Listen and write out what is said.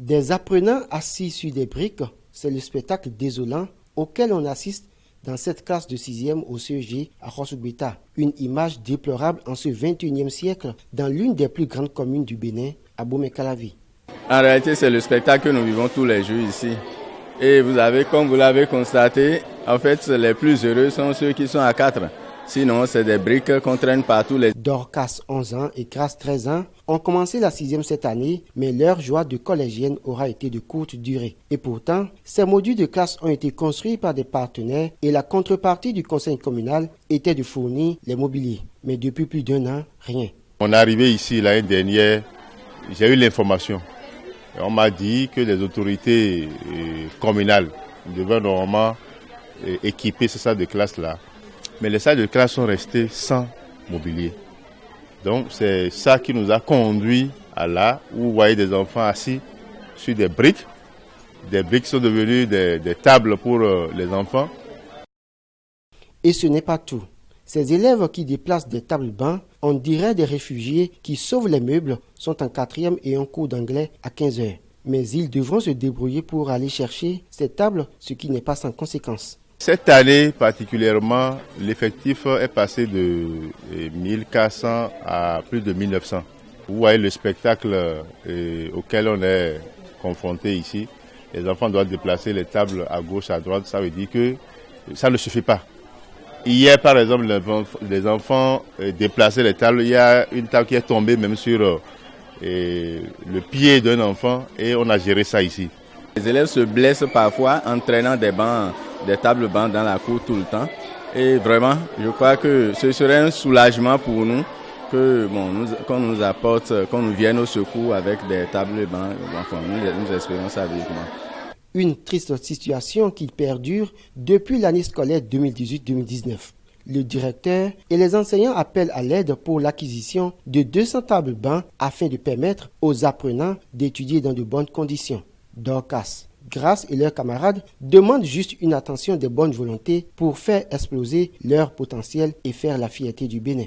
Des apprenants assis sur des briques, c'est le spectacle désolant auquel on assiste dans cette classe de 6e au CEG à Rossougbeta. Une image déplorable en ce 21e siècle dans l'une des plus grandes communes du Bénin, à Bomé-Calavi. En réalité, c'est le spectacle que nous vivons tous les jours ici. Et vous avez, comme vous l'avez constaté, en fait, les plus heureux sont ceux qui sont à 4. Sinon, c'est des briques qu'on traîne partout. Dorcas, 11 ans, et Grace, 13 ans, ont commencé la 6e cette année, mais leur joie de collégienne aura été de courte durée. Et pourtant, ces modules de classe ont été construits par des partenaires et la contrepartie du conseil communal était de fournir les mobiliers. Mais depuis plus d'1 an, rien. On est arrivé ici l'année dernière, j'ai eu l'information. On m'a dit que les autorités communales devaient normalement équiper ces salles de classe-là. Mais les salles de classe sont restées sans mobilier. Donc c'est ça qui nous a conduit à là où vous voyez des enfants assis sur des briques. Des briques sont devenues des tables pour les enfants. Et ce n'est pas tout. Ces élèves qui déplacent des tables-bancs, on dirait des réfugiés qui sauvent les meubles, sont en 4e et en cours d'anglais à 15 heures. Mais ils devront se débrouiller pour aller chercher ces tables, ce qui n'est pas sans conséquence. Cette année particulièrement, l'effectif est passé de 1400 à plus de 1900. Vous voyez le spectacle auquel on est confronté ici. Les enfants doivent déplacer les tables à gauche, à droite. Ça veut dire que ça ne suffit pas. Hier, par exemple, les enfants déplaçaient les tables. Il y a une table qui est tombée même sur le pied d'un enfant et on a géré ça ici. Les élèves se blessent parfois en traînant des tables bancs dans la cour tout le temps. Et vraiment, je crois que ce serait un soulagement pour nous qu'on nous apporte, qu'on nous vienne au secours avec des tables bancs. Enfin, nous espérons ça vivement. Une triste situation qui perdure depuis l'année scolaire 2018-2019. Le directeur et les enseignants appellent à l'aide pour l'acquisition de 200 tables bancs afin de permettre aux apprenants d'étudier dans de bonnes conditions. Dorcas, Grace et leurs camarades demandent juste une attention de bonne volonté pour faire exploser leur potentiel et faire la fierté du Bénin.